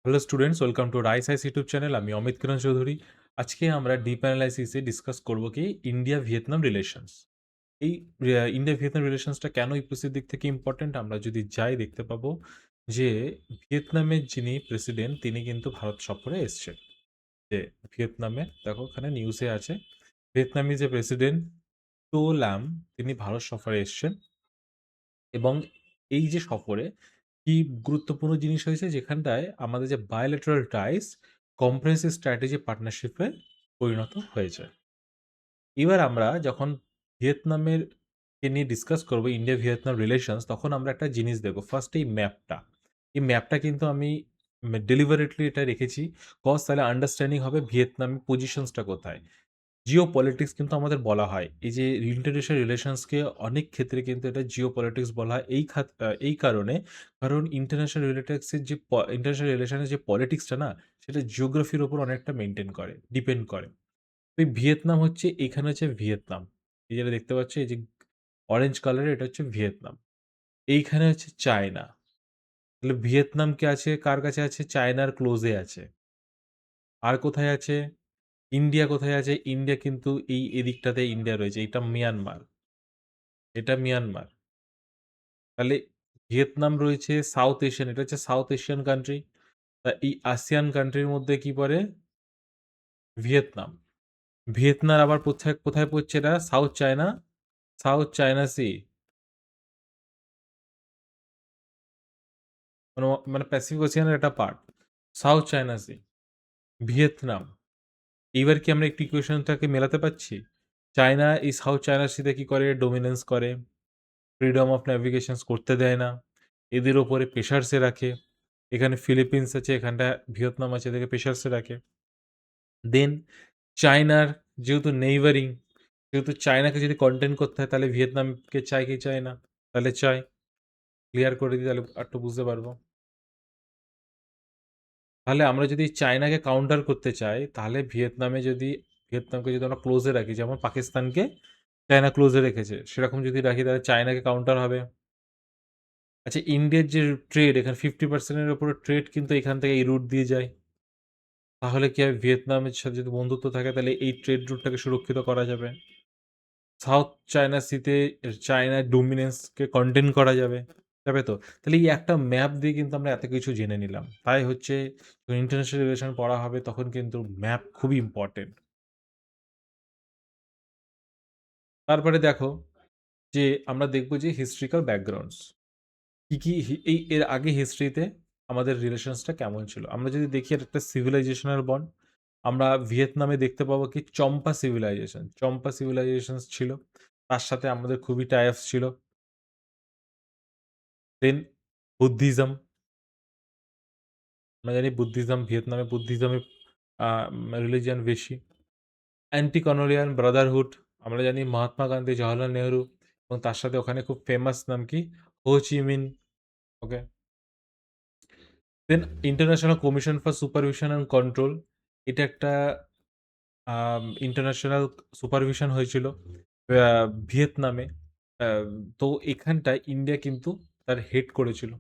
Hello students, welcome to Rice Ice YouTube channel. আমি অমিত কিরণ চৌধুরী। আজকে আমরা ডিপ অ্যানালাইসিসে ডিসকাস করব কি ইন্ডিয়া ভিয়েতনাম রিলেশনস। এই ইন্ডিয়া ভিয়েতনাম রিলেশনসটা কেন ইউপিসির দিক থেকে ইম্পর্টেন্ট আমরা যদি যাই দেখতে পাবো যে ভিয়েতনামের যিনি প্রেসিডেন্ট তিনি কিন্তু ভারত সফরে এসছেন। যে ভিয়েতনামে দেখো ওখানে নিউজে আছে ভিয়েতনামি যে প্রেসিডেন্ট টো ল্যাম তিনি ভারত সফরে এসছেন। এবং এই যে সফরে কি গুরুত্বপূর্ণ জিনিস হয়েছে যেখানটায় আমাদের যে বায়োলেটারাল টাইস কম্প্রেহেন্সিভ স্ট্র্যাটেজি পার্টনারশিপে পরিণত হয়েছে। এবার আমরা যখন ভিয়েতনামের কে নিয়ে ডিসকাস করব ইন্ডিয়া ভিয়েতনাম রিলেশনস, তখন আমরা একটা জিনিস দেখব ফার্স্ট এই ম্যাপটা। এই ম্যাপটা কিন্তু আমি ডেলিভারেটলি এটা রেখেছি কজ তাহলে আন্ডারস্ট্যান্ডিং হবে ভিয়েতনামের পজিশনসটা কোথায়। জিও পলিটিক্স কিন্তু আমাদের বলা হয়। এই যে ইন্টারন্যাশনাল রিলেশনসকে অনেক ক্ষেত্রে কিন্তু এটা জিও পলিটিক্স বলা হয় এই কারণে, কারণ ইন্টারন্যাশনাল রিলেটিক্সের যে ইন্টারন্যাশনাল রিলেশনের যে পলিটিক্সটা না, সেটা জিওগ্রাফির উপর অনেকটা মেইনটেইন করে, ডিপেন্ড করে। তো এই ভিয়েতনাম হচ্ছে এখানে হচ্ছে ভিয়েতনাম। এই যেটা দেখতে পাচ্ছ এই যে অরেঞ্জ কালারের এটা হচ্ছে ভিয়েতনাম। এইখানে হচ্ছে চায়না। তাহলে ভিয়েতনাম কে আছে কার কাছে আছে? চায়নার ক্লোজে আছে। আর কোথায় আছে? ইন্ডিয়া কোথায় আছে? ইন্ডিয়া কিন্তু এই এদিকটাতে ইন্ডিয়া রয়েছে। এটা মিয়ানমার। এটা মিয়ানমার। তাহলে ভিয়েতনাম রয়েছে সাউথ এশিয়ান, এটা হচ্ছে সাউথ এশিয়ান কান্ট্রি। তা এই আসিয়ান কান্ট্রির মধ্যে কি পড়ে? ভিয়েতনাম। ভিয়েতনাম আবার কোথায় কোথায় পড়ছে এটা? South China, south China sea, মানে মানে প্যাসিফিক ওশিয়ানের একটা part. South China sea, Vietnam. এইবার কি আমরা একটু ইকুয়েশনটাকে মেলাতে পারছি? চায়না এই সাউথ চায়না সিতে কি করে? ডোমিনেন্স করে, ফ্রিডম অফ নেভিগেশনস করতে দেয় না, এদের ওপরে প্রেশারসে রাখে। এখানে ফিলিপিন্স আছে, এখানটা ভিয়েতনাম আছে, এদেরকে প্রেশারসে রাখে। দেন চায়নার যেহেতু নেইবারিং, যেহেতু চায়নাকে যদি কন্টেন্ট করতে হয় তাহলে ভিয়েতনামকে চায় কি চায় না? তাহলে চায়। ক্লিয়ার করে দিই তাহলে আরেকটু বুঝতে পারবো। তাহলে আমরা যদি চায়নাকে কাউন্টার করতে চাই তাহলে ভিয়েতনামকে যদি আমরা ক্লোজে রাখি, যেমন পাকিস্তানকে চায়না ক্লোজে রেখেছে, সেরকম যদি রাখি তাহলে চায়নাকে কাউন্টার হবে। আচ্ছা, ইন্ডিয়ার যে ট্রেড, এখানে 50% উপরে ট্রেড কিন্তু এখান থেকে এই রুট দিয়ে যায়। তাহলে কি হবে? ভিয়েতনামের সাথে যদি বন্ধুত্ব থাকে তাহলে এই ট্রেড রুটটাকে সুরক্ষিত করা যাবে। সাউথ চায়না সিতে চায়নার ডোমিনেন্সকে কন্টেন করা যাবে, যাবে তো? তাহলে এই একটা ম্যাপ দিয়ে কিন্তু আমরা এত কিছু জেনে নিলাম। তাই হচ্ছে যখন ইন্টারন্যাশনাল রিলেশন পড়া হবে তখন কিন্তু ম্যাপ খুবই ইম্পর্টেন্ট। তারপরে দেখো যে আমরা দেখব যে হিস্ট্রিক্যাল ব্যাকগ্রাউন্ডস কি এই এর আগে হিস্ট্রিতে আমাদের রিলেশনসটা কেমন ছিল। আমরা যদি দেখি এটা একটা সিভিলাইজেশনাল বন্ড। আমরা ভিয়েতনামে দেখতে পাবো কি চম্পা সিভিলাইজেশন ছিল। তার সাথে আমাদের খুবই টাইপস ছিল। দেন বুদ্ধিজম, আমরা জানি বুদ্ধিজম ভিয়েতনামে বুদ্ধিজমে রিলিজিয়ান বেশি। অ্যান্টি কলোনিয়াল ব্রাদারহুড, আমরা জানি মহাত্মা গান্ধী, জওহরলাল নেহরু, এবং তার সাথে ওখানে খুব ফেমাস নাম কি? Ho Chi Minh. Okay. Then international commission for supervision and control, এটা একটা ইন্টারন্যাশনাল সুপারভিশন হয়েছিল ভিয়েতনামে। আহ, তো এখানটায় ইন্ডিয়া কিন্তু তার হেড করেছিল।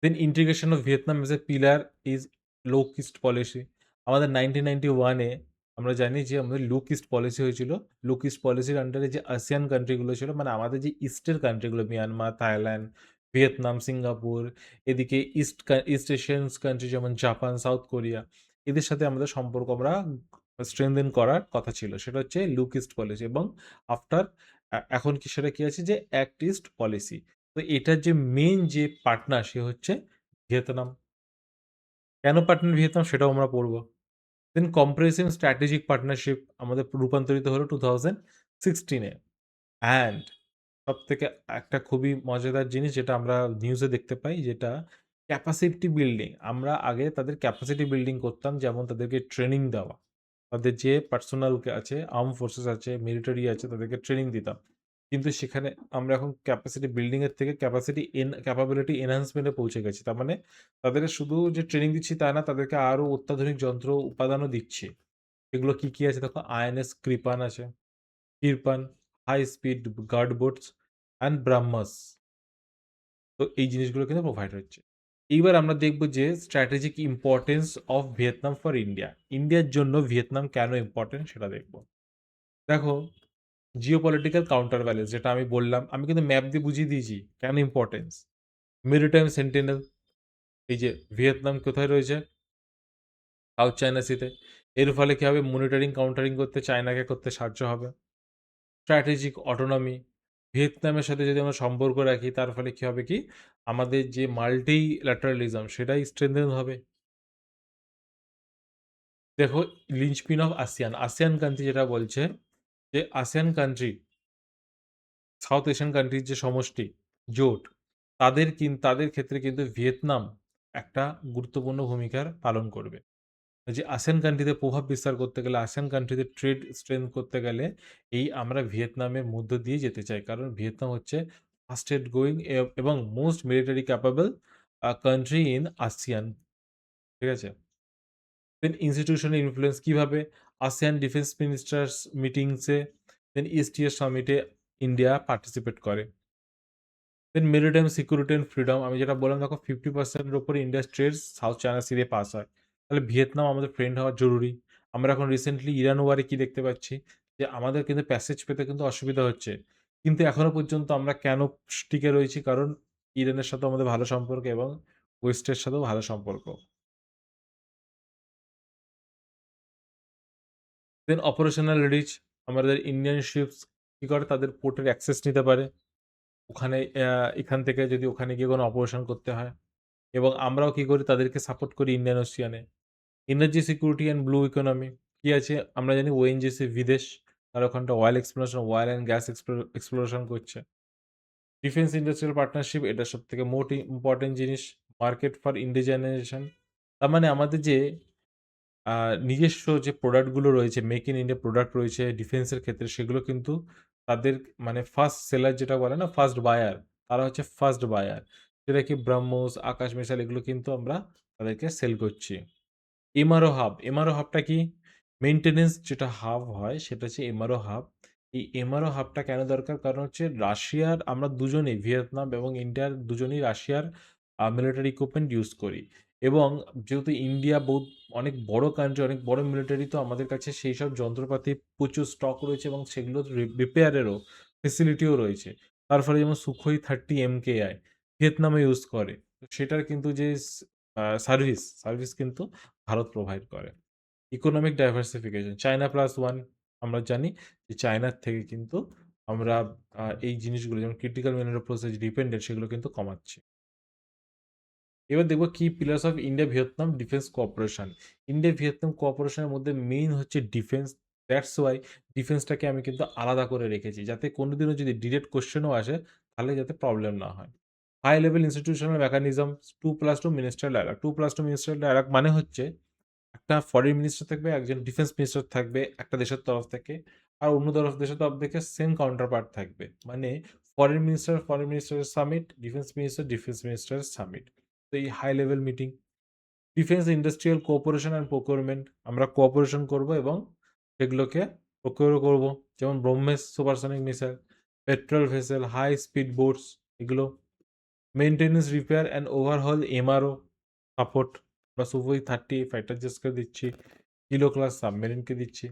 Then integration of Vietnam as a pillar is look east policy. আমাদের 1991-এ আমরা জানি যে আমাদের লো ইস্ট পলিসি হয়েছিল। লো ইস্ট পলিসির আন্ডারে যে আসিয়ান কান্ট্রিগুলো ছিল, মানে আমাদের যে ইস্টের কান্ট্রিগুলো, মিয়ানমার, থাইল্যান্ড, ভিয়েতনাম, সিঙ্গাপুর, এদিকে ইস্ট এশিয়ান কান্ট্রি যেমন জাপান, সাউথ কোরিয়া, এদের সাথে আমাদের সম্পর্ক আমরা স্ট্রেনদেন করার কথা ছিল। সেটা হচ্ছে লুক ইস্ট পলিসি। এবং আফটার এখন কি সেটা কি আছে যে অ্যাক্ট ইস্ট পলিসি। তো এটার যে মেইন যে পার্টনার সে হচ্ছে ভিয়েতনাম। কেন পার্টনার ভিয়েতনাম সেটাও আমরা পড়বো। দেন কম্প্রেহেন্সিভ স্ট্র্যাটেজিক পার্টনারশিপ আমাদের রূপান্তরিত হলো 2016-এ। অ্যান্ড সব থেকে একটা খুবই মজাদার জিনিস যেটা আমরা নিউজে দেখতে পাই, যেটা ক্যাপাসিটি বিল্ডিং। আমরা আগে তাদের ক্যাপাসিটি বিল্ডিং করতাম, যেমন তাদেরকে ট্রেনিং দেওয়া, তাদের যে পার্সোনাল আছে, আর্ম ফোর্সেস আছে, মিলিটারি আছে, তাদেরকে ট্রেনিং দিতাম। কিন্তু সেখানে আমরা এখন ক্যাপাসিটি বিল্ডিং এর থেকে ক্যাপাবিলিটি এনহান্সমেন্টে পৌঁছে গেছি। তার মানে তাদেরকে শুধু যে ট্রেনিং দিচ্ছি তা না, তাদেরকে আরো অত্যাধুনিক যন্ত্র উপাদানও দিচ্ছি। এগুলো কি কি আছে দেখো? আইএনএস কৃপান আছে, Kirpan, high speed guard boats and BrahMos. তো এই জিনিসগুলো কিন্তু প্রোভাইড হচ্ছে। এইবার আমরা দেখব যে strategic importance of Vietnam for India. ইন্ডিয়ার জন্য ভিয়েতনাম কেন ইম্পর্টেন্ট সেটা দেখব। দেখো, জিওপলিটিক্যাল কাউন্টার ব্যালেন্স যেটা আমি বললাম, আমি কিন্তু ম্যাপ দিয়ে বুঝিয়ে দিয়েছি কেন ইম্পর্টেন্স। মেরিটাইম সেন্টিনেল, এই যে ভিয়েতনাম কোথায় রয়েছে? সাউথ চায়না সিতে। এর ফলে কি হবে? মনিটরিং কাউন্টারিং করতে চায়নাকে করতে সাহায্য হবে। স্ট্র্যাটেজিক অটোনমি, ভিয়েতনামের সাথে যদি আমরা সম্পর্ক রাখি তার ফলে কি হবে কি? আমাদের যে মাল্টিল্যাটারালিজম সেটাই স্ট্রেনথেন হবে। দেখো, লিঞ্চপিন অফ আসিয়ান, আসিয়ান কান্ট্রি যেটা বলছে যে আসিয়ান কান্ট্রি, সাউথ এশিয়ান কান্ট্রির যে সমষ্টি, জোট, তাদের ক্ষেত্রে কিন্তু ভিয়েতনাম একটা গুরুত্বপূর্ণ ভূমিকার পালন করবে। যে আসিয়ান কান্ট্রিতে প্রভাব বিস্তার করতে গেলে, আসিয়ান কান্ট্রিতে ট্রেড স্ট্রেংথ করতে গেলে এই আমরা ভিয়েতনামের মধ্য দিয়ে যেতে চাই। কারণ ভিয়েতনাম হচ্ছে ফাস্টেস্ট গোয়িং এবং most military capable country in ASEAN. ঠিক আছে? দেন ইনস্টিটিউশনাল ইনফ্লুয়েন্স কিভাবে? আসিয়ান ডিফেন্স মিনিস্টার্স মিটিংসে, দেন ইএসটিএস সামিটে ইন্ডিয়া পার্টিসিপেট করে। দেন মেরিটাইম সিকিউরিটি অ্যান্ড ফ্রিডম, আমি যেটা বললাম, দেখো 50% এর উপরে ইন্ডিয়ার ট্রেড সাউথ চায়না সি দিয়ে পাস হয়। তাহলে ভিয়েতনাম আমাদের ফ্রেন্ড হওয়া জরুরি। আমরা এখন রিসেন্টলি ইরান ওয়ারে কি দেখতে পাচ্ছি? যে আমাদের কিন্তু প্যাসেজ পেতে কিন্তু অসুবিধা হচ্ছে। কিন্তু এখনো পর্যন্ত আমরা কেন টিকে রয়েছি? কারণ ইরানের সাথেও আমাদের ভালো সম্পর্ক এবং ওয়েস্টের সাথেও ভালো সম্পর্ক। দেন অপারেশনাল রিচ, আমাদের ইন্ডিয়ান শিপস কি করে? তাদের পোর্টের অ্যাক্সেস নিতে পারে। ওখানে এখান থেকে যদি ওখানে গিয়ে কোনো অপারেশন করতে হয়, এবং আমরাও কি করি? তাদেরকে সাপোর্ট করি ইন্ডিয়ান ওশিয়ানে। Energy security and blue economy কি আছে? আমরা জানি ওএনজিসি বিদেশ, তারা ওখানটা অয়েল অ্যান্ড গ্যাস এক্সপ্লোরেশন করছে। ডিফেন্স ইন্ডাস্ট্রিয়াল পার্টনারশিপ, এটা সবথেকে মোট ইম্পর্টেন্ট জিনিস। মার্কেট ফর ইন্ডিজেনাইজেশন, তার মানে আমাদের যে নিজস্ব যে প্রোডাক্টগুলো রয়েছে, মেক ইন ইন্ডিয়া প্রোডাক্ট রয়েছে ডিফেন্সের ক্ষেত্রে, সেগুলো কিন্তু তাদের মানে ফার্স্ট সেলার যেটা বলে না, ফার্স্ট বায়ার, তারা হচ্ছে ফার্স্ট বায়ার। যেটা কি ব্রহ্মোস, আকাশ মিসাইল, এগুলো কিন্তু আমরা তাদেরকে সেল করছি। এমআরও হাবটা কি? মেইনটেন্যান্স যেটা হাব হয় সেটা হচ্ছে এমআরও হাব। এই এমআরও হাবটা কেন দরকার? কারণ হচ্ছে রাশিয়ার, আমরা দুজনেই, ভিয়েতনাম এবং ইন্ডিয়ার দুজনেই রাশিয়ার মিলিটারি ইকুইপমেন্ট ইউজ করি। এবং যেহেতু ইন্ডিয়া অনেক বড় কান্ট্রি, অনেক বড় মিলিটারি, তো আমাদের কাছে সেই সব যন্ত্রপাতি প্রচুর স্টক রয়েছে এবং সেগুলো রিপেয়ারেরও ফেসিলিটিও রয়েছে। তার ফলে যেমন সুখোই 30 এমকেআই ভিয়েতনামে ইউজ করে। তো সেটার কিন্তু যে সার্ভিস কিন্তু ভারত প্রোভাইড করে। Economic diversification, China plus one, আমরা জানি যে চায়নার থেকে কিন্তু আমরা এই জিনিসগুলো যেমন ক্রিটিক্যাল মিনারেল প্রসেস ডিপেন্ডেন্ট, সেগুলো কিন্তু কমাচ্ছি। এবার দেখবো কি pillars of India Vietnam defence cooperation. India Vietnam কোঅপারেশনের মধ্যে মেইন হচ্ছে ডিফেন্স। দ্যাটস ওয়াই ডিফেন্সটাকে আমি কিন্তু আলাদা করে রেখেছি, যাতে কোনোদিনও যদি ডিরেক্ট কোশ্চেনও আসে তাহলে যাতে প্রবলেম না হয়। High level institutional mechanism, 2+2 minister dialogue. 2+2 minister dialogue মানে হচ্ছে একটা ফরেন মিনিস্টার থাকবে, একজন ডিফেন্স মিনিস্টার থাকবে একটা দেশের তরফ থেকে, আর অন্য দেশের তরফ থেকে সেম কাউন্টার পার্ট থাকবে। মানে ফরেন মিনিস্টারের সামিট, ডিফেন্স মিনিস্টারের সামিট। তো এই high level meeting. Defence industrial cooperation and procurement, আমরা কোঅপারেশন করব এবং সেগুলোকে প্রকিউর করব। যেমন BrahMos supersonic missile, petrol vessel, high speed boats, এগুলো। Maintenance, repair and overhaul, MRO support, আমরা সুভোই 30 ফাইটার জেটসকে দিচ্ছি, কিলো ক্লাস সাবমেরিনকে দিচ্ছি।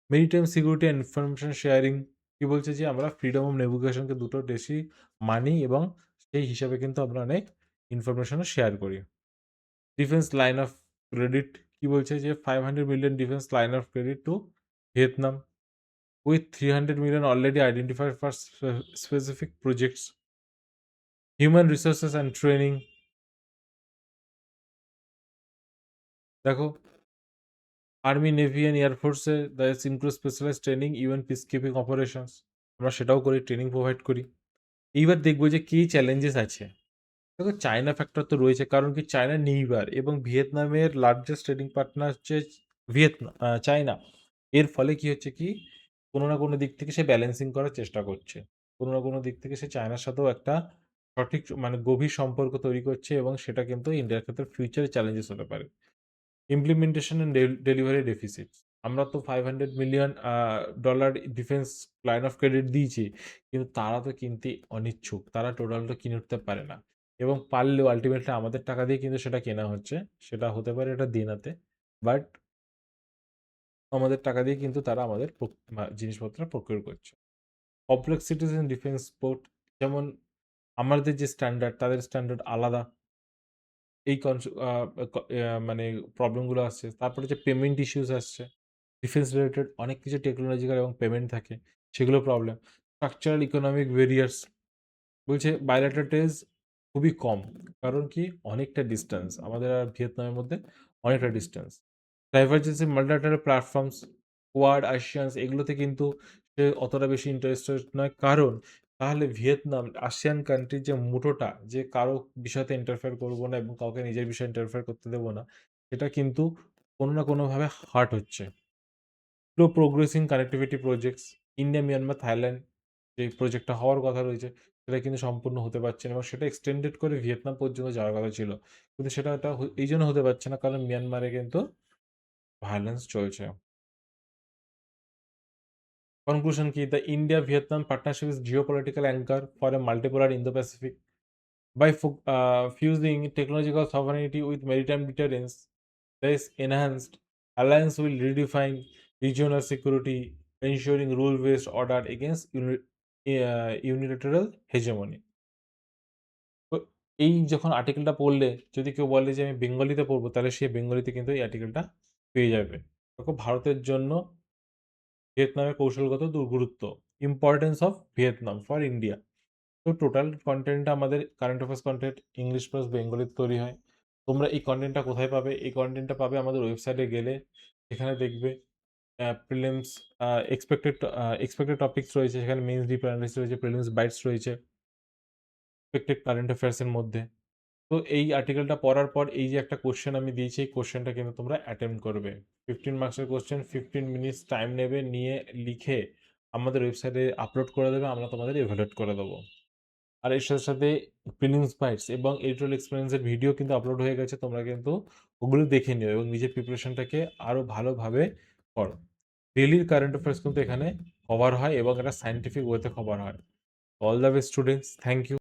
Maritime security and information sharing, কি বলছে যে আমরা ফ্রিডম অফ নেভিগেশনকে দুটো বেশি মানি এবং সেই হিসাবে কিন্তু আমরা অনেক ইনফরমেশনও শেয়ার করি। ডিফেন্স লাইন অফ ক্রেডিট, কি বলছে যে 500 million defence line of credit to Vietnam, with 300 million already identified for specific projects. Human resources and training, দেখো আর্মি, নেভি অ্যান্ড এয়ারফোর্সে the include specialise training, UN peacekeeping operations, আমরা সেটাও করি, training provide করি। এইবার দেখবো যে কী challenges আছে। দেখো, চায়না ফ্যাক্টর তো রয়েছে, কারণ কি চায়না নেইবার এবং ভিয়েতনামের লার্জেস্ট ট্রেডিং পার্টনার হচ্ছে চায়না। এর ফলে কি হচ্ছে কি, কোনো না কোনো দিক থেকে সে ব্যালেন্সিং করার চেষ্টা করছে। কোনো না কোনো দিক থেকে সে চায়নার সাথেও একটা সঠিক মানে গভীর সম্পর্ক তৈরি করছে, এবং সেটা কিন্তু ইন্ডিয়ার ক্ষেত্রে ফিউচারে চ্যালেঞ্জেস হতে পারে। ইমপ্লিমেন্টেশন অ্যান্ড ডেলিভারি ডেফিসিট, আমরা তো $500 million defence line of credit দিয়েছি, কিন্তু তারা তো কিনতে অনিচ্ছুক, তারা টোটালটা কিনে উঠতে পারে না। এবং পারলেও আল্টিমেটলি আমাদের টাকা দিয়ে কিন্তু সেটা কেনা হচ্ছে। সেটা হতে পারে এটা দেনাতে। বাট আমাদের টাকা দিয়ে কিন্তু তারা আমাদের জিনিসপত্র প্রকিউর করছে। কমপ্লেক্সিটিস ইন ডিফেন্স স্পোর্ট, যেমন আমাদের যে স্ট্যান্ডার্ড তাদের স্ট্যান্ডার্ড আলাদা। এই মানে প্রবলেমগুলো আসছে। তারপরে যে পেমেন্ট ইস্যুস আসছে। ডিফেন্স রিলেটেড অনেক কিছু টেকনোলজিক্যাল এবং পেমেন্ট থাকে। সেগুলো প্রবলেম। স্ট্রাকচারাল ইকোনমিক ভেরিয়ার্স, বলছে বাইলেটারাল টেজ খুবই কম। কারণ কি? অনেকটা ডিসট্যান্স। আমাদের আর ভিয়েতনামের মধ্যে অনেকটা ডিসট্যান্স। ডাইভারজেন্সি মাল্টিল্যাটারাল প্ল্যাটফর্মস, কোয়াড, আসিয়ানস এগুলোতে কিন্তু সে অতটা বেশি ইন্টারেস্টেড নয়। কারণ তাহলে ভিয়েতনাম আসিয়ান কান্ট্রির যে মোটোটা যে কারো বিষয়তে ইন্টারফেয়ার করব না এবং কাউকে নিজের বিষয়ে ইন্টারফেয়ার করতে দেব না, সেটা কিন্তু কোনো না কোনোভাবে হার্ট হচ্ছে। Slow progressing connectivity projects, India, Myanmar, Thailand যে প্রজেক্টটা হওয়ার কথা রয়েছে, সেটা কিন্তু সম্পূর্ণ হতে পারছে না এবং সেটা এক্সটেন্ডেড করে ভিয়েতনাম পর্যন্ত যাওয়ার কথা ছিল। কিন্তু সেটা এই জন্য হতে পারছে না কারণ মিয়ানমারে কিন্তু ভায়োলেন্স চলছে। কনক্লুশন কি? The India Vietnam partnership is geopolitical anchor for a multipolar Indo-Pacific. By fusing technological sovereignty with maritime deterrence, this enhanced alliance will redefine regional security, ensuring rule-based order against unilateral hegemony. তো এই যখন আর্টিকেলটা পড়লে যদি কেউ বলে যে আমি বেঙ্গলিতে পড়বো, তাহলে সে বেঙ্গলিতে কিন্তু এই আর্টিকেলটা পেয়ে যাবে। দেখো ভারতের জন্য ভিয়েতনামের কৌশলগত গুরুত্ব, importance of Vietnam for India. তো টোটাল কনটেন্টটা আমাদের current affairs content English plus বেঙ্গলিতে তৈরি হয়। তোমরা এই কনটেন্টটা কোথায় পাবে? এই কনটেন্টটা পাবে আমাদের ওয়েবসাইটে গেলে। এখানে দেখবে প্রিলিমস, এক্সপেক্টেড টপিকস রয়েছে, সেখানে মেইনস, ডিপ অ্যানালিসিস রয়েছে, প্রিলিমস বাইটস রয়েছে এক্সপেক্টেড কারেন্ট অ্যাফেয়ার্সের মধ্যে। তো এই আর্টিকেলটা পড়ার পর এই যে একটা কোশ্চেন আমি দিয়েছি, এই কোশ্চেনটা কিন্তু তোমরা অ্যাটেম্প্ট করবে। 15 মার্কসের কোশ্চেন, 15 মিনিটস টাইম নেবে, নিয়ে লিখে আমাদের ওয়েবসাইটে আপলোড করে দেবে। আমরা তোমাদের ইভ্যালুয়েট করে দেবো। আর এর সাথে, সাথে প্রিলিমস বাইটস এবং এডিটোরিয়াল এক্সপেরিয়েন্সের ভিডিও কিন্তু আপলোড হয়ে গেছে। তোমরা কিন্তু ওগুলো দেখে নিও এবং নিজের প্রিপারেশনটাকে আরো ভালোভাবে করো। ডেইলির কারেন্ট অ্যাফেয়ার্স কিন্তু এখানে কভার হয় এবং এটা সায়েন্টিফিক ওয়েতে কভার হয়। All the best students. Thank you.